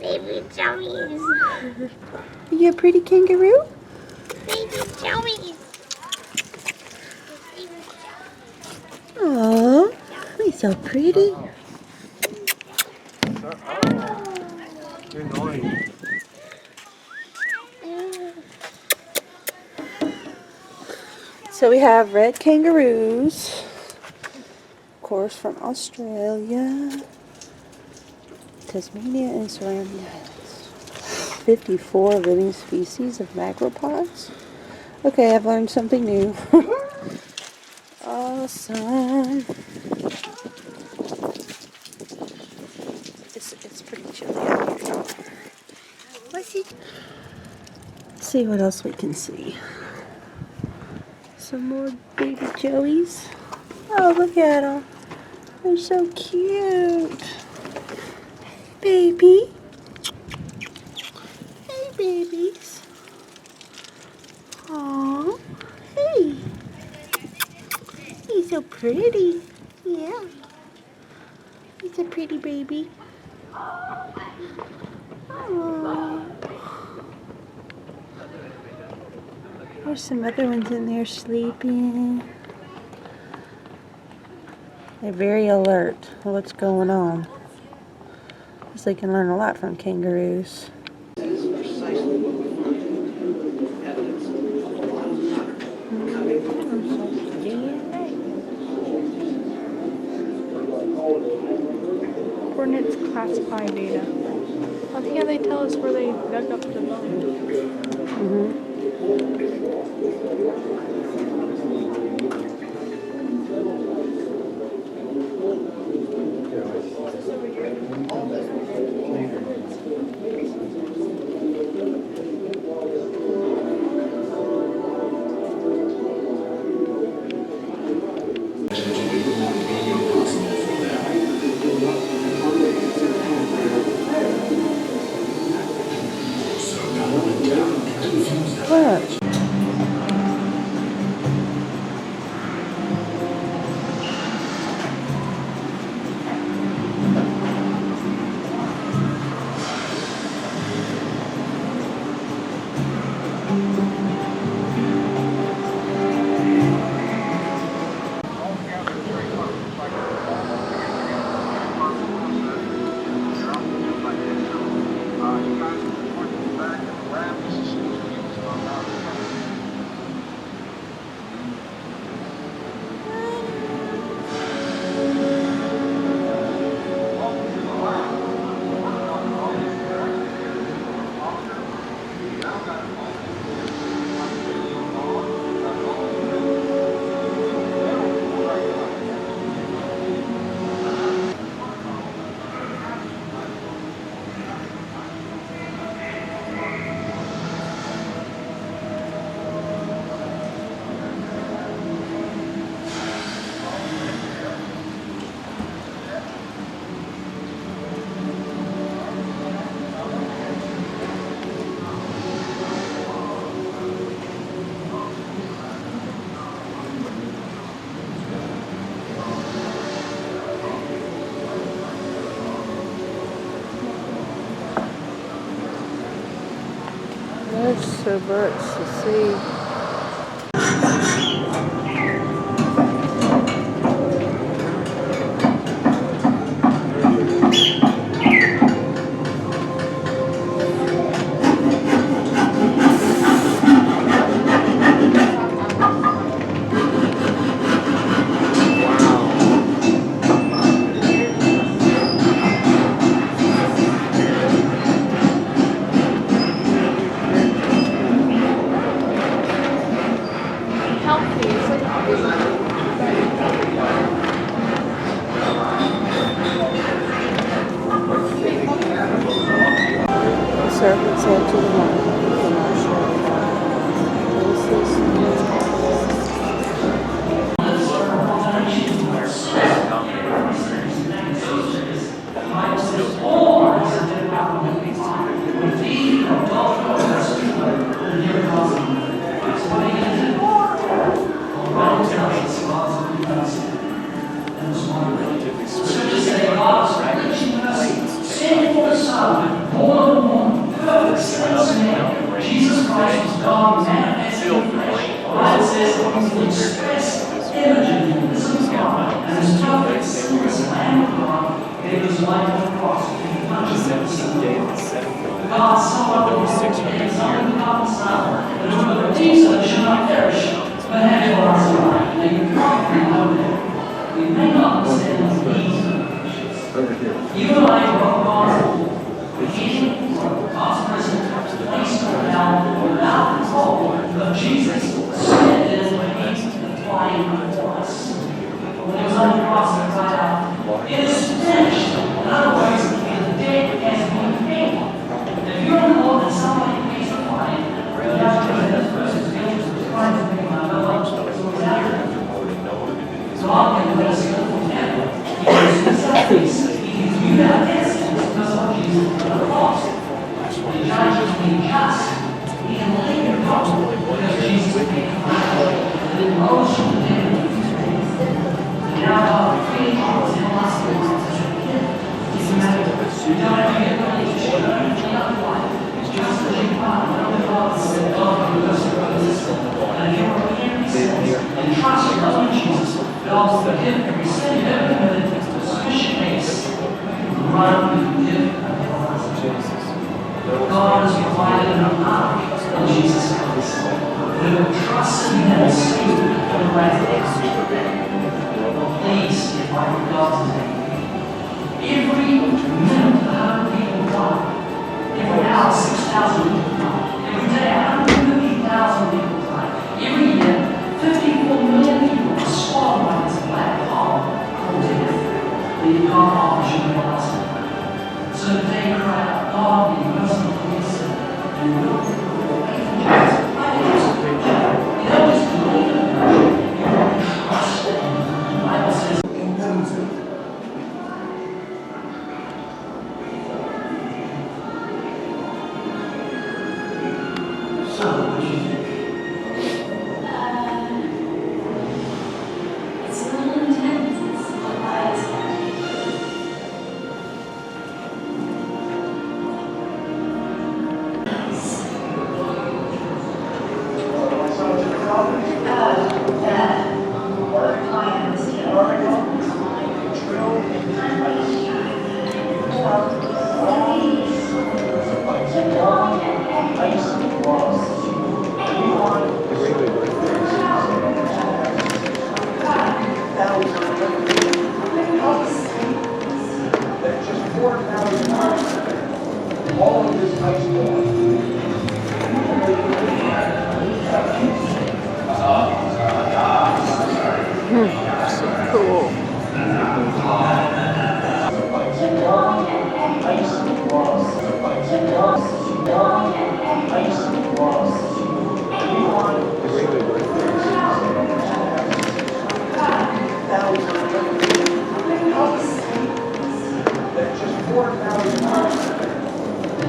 Baby Joey's. Are you a pretty kangaroo? Baby Joey's. Oh, he's so pretty. You're annoying. So we have red kangaroos, of course, from Australia, Tasmania, and surrounding islands. 54 living species of macropods. Okay, I've learned something new. Awesome. It's pretty chilly out here. Let's see what else we can see. Some more baby joeys. Oh, look at them. They're so cute. Hey, baby. Hey, babies. Aww. Hey. He's so pretty. Yeah. He's a pretty baby. Aww. There's some other ones in there sleeping. They're very alert to what's going on. Because they can learn a lot from kangaroos. Coordinates classify data. Oh, yeah, they tell us where they dug up the bone. Look. There's so much to see. Jesus shall not perish, but have everlasting life. Now you probably know that we may not understand the meaning. You and I are God's beginning, God's present, placed now without control, but Jesus said it is when He's applying for us. When He was on the cross, He cried out, "It is finished." In other words, the debt has been paid. If you're in the Lord and somebody pays the fine, you have to pay that person's bills to try to pay my bill. God can let us go from heaven. He gives us things. He gives you that answer because of Jesus on the cross. The judge is being just. He can believe in God because Jesus paid for it. The emotion of the devil is raised. And now God freely offers everlasting life as a gift. It's a matter of you don't have to get a relationship with any other life. It's just as you find another God said, God can bless your brothers. And if you're a parent, and trust your Lord Jesus, God will forgive every sin you've ever committed. Sufficient grace. Run with gift and God has provided an ark of Jesus Christ. We will trust in Him and see for the right things. Please, if I were God today, every minute 100 people die. Every hour 6,000 people die. Every day 150,000 people die. Every year 54 million people are swallowed by this black hole called death. The God offers you everlasting life. So today cry out, God, be merciful to me, sin, and will take away from Jesus. I believe so. You don't just believe in Him, you trust in Him. The Bible says, so, what do you think? It's a little intense. It's a little biased. Cool.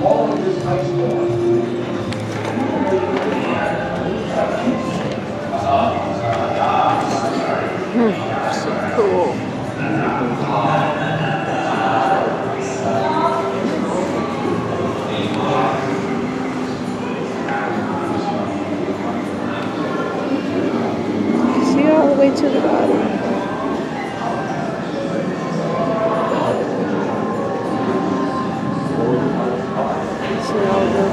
All of this ice water. So cool. See all the way to the bottom. See all the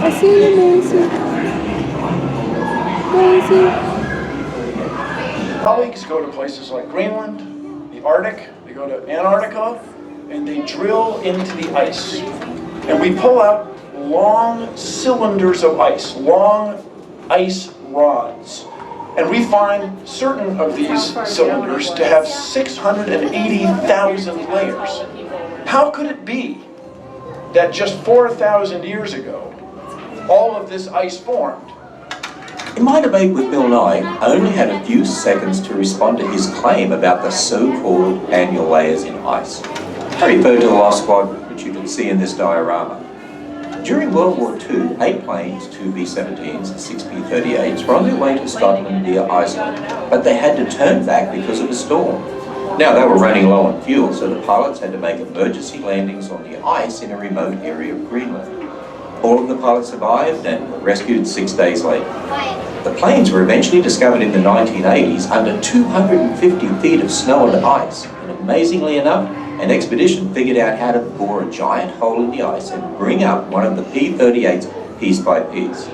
I see you, Macy. Macy. Colleagues go to places like Greenland, the Arctic, they go to Antarctica, and they drill into the ice. And we pull out long cylinders of ice, long ice rods. And we find certain of these cylinders to have 680,000 layers. How could it be that just 4,000 years ago, all of this ice formed? In my debate with Bill Nye, I only had a few seconds to respond to his claim about the so-called annual layers in ice. I referred to the lost squad, which you can see in this diorama. During World War II, 8 planes, 2 B-17s and 6 B-38s, were on their way to Scotland near Iceland, but they had to turn back because of a storm. Now, they were running low on fuel, so the pilots had to make emergency landings on the ice in a remote area of Greenland. All of the pilots survived and were rescued 6 days later. The planes were eventually discovered in the 1980s under 250 feet of snow and ice. And amazingly enough, an expedition figured out how to bore a giant hole in the ice and bring up one of the P-38s piece by piece.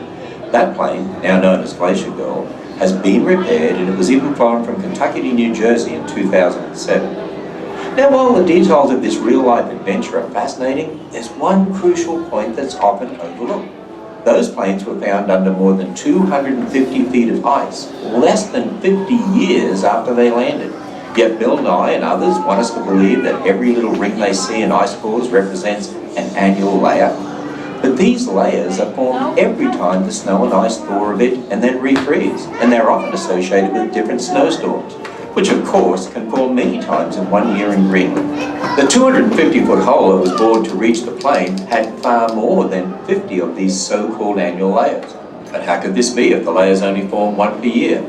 That plane, now known as Glacier Girl, has been repaired and it was even flown from Kentucky to New Jersey in 2007. Now, while the details of this real-life adventure are fascinating, there's one crucial point that's often overlooked. Those planes were found under more than 250 feet of ice, less than 50 years after they landed. Yet Bill Nye and others want us to believe that every little ring they see in ice cores represents an annual layer. But these layers are formed every time the snow and ice thaw a bit and then refreeze, and they're often associated with different snowstorms, which of course can form many times in 1 year in Greenland. The 250-foot hole that was bored to reach the plane had far more than 50 of these so-called annual layers. But how could this be if the layers only form one per year?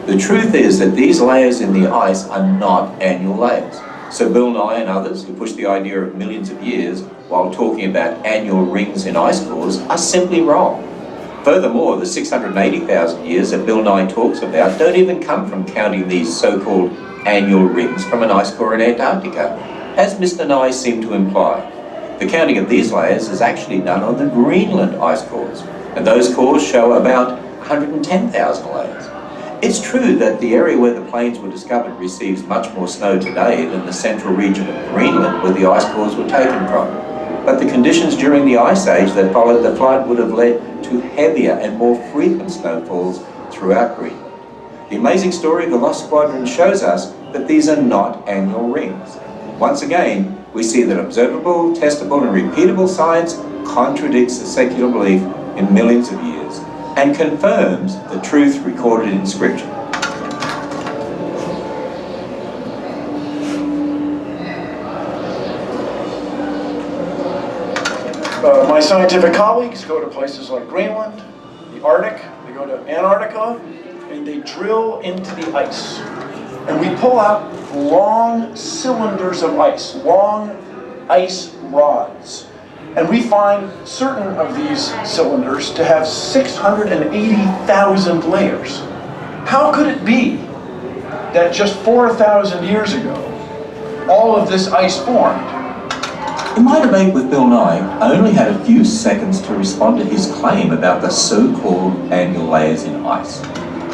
The truth is that these layers in the ice are not annual layers. So Bill Nye and others who push the idea of millions of years while talking about annual rings in ice cores are simply wrong. Furthermore, the 680,000 years that Bill Nye talks about don't even come from counting these so-called annual rings from an ice core in Antarctica, as Mr. Nye seemed to imply. The counting of these layers is actually done on the Greenland ice cores, and those cores show about 110,000 layers. It's true that the area where the planes were discovered receives much more snow today than the central region of Greenland where the ice cores were taken from. But the conditions during the ice age that followed the flood would have led to heavier and more frequent snowfalls throughout Greenland. The amazing story of the Lost Squadron shows us that these are not annual rings. Once again, we see that observable, testable and repeatable science contradicts the secular belief in millions of years and confirms the truth recorded in Scripture. My scientific colleagues go to places like Greenland, the Arctic, they go to Antarctica, and they drill into the ice. And we pull out long cylinders of ice, long ice rods. And we find certain of these cylinders to have 680,000 layers. How could it be that just 4,000 years ago, all of this ice formed? In my debate with Bill Nye, I only had a few seconds to respond to his claim about the so-called annual layers in ice.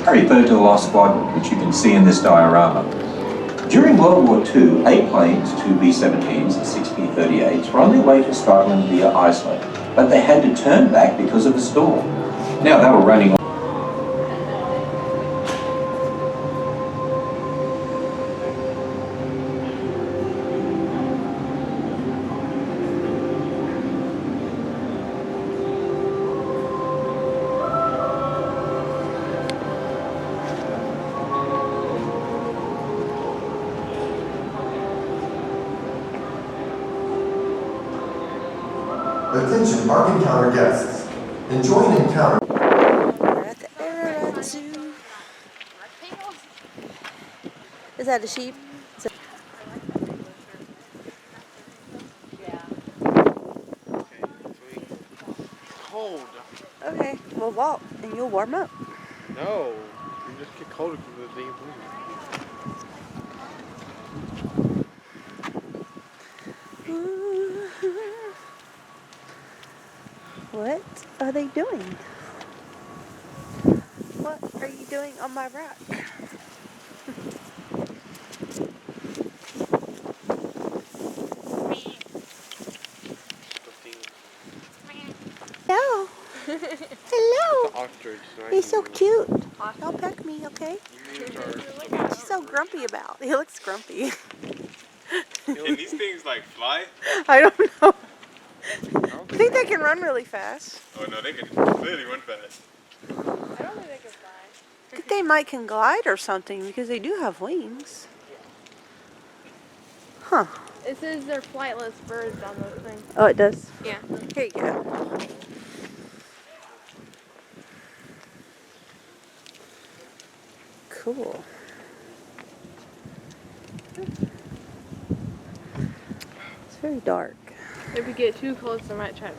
I referred to the Lost Squadron, which you can see in this diorama. During World War II, 8 planes, 2 B-17s and 6 P-38s, were on their way to Scotland via Iceland, but they had to turn back because of a storm. Now they were running on Attention, Ark Encounter guests. Enjoy an encounter. We're at the Ararat Zoo. Is that a sheep? Cold. Okay, we'll walk and you'll warm up. No, you just get colder because of the damn wind. What are they doing? What are you doing on my rock? Hello. Hello. Ostrich. He's so cute. Don't peck me, okay? What's he so grumpy about? He looks grumpy. Can these things like fly? I don't know. I think they can run really fast. Oh no, they can clearly run fast. I don't think they can fly. I think they might can glide or something because they do have wings. Huh. It says they're flightless birds on those things. Oh, it does? Yeah. Here you go. Cool. It's very dark. If we get too close, I might try to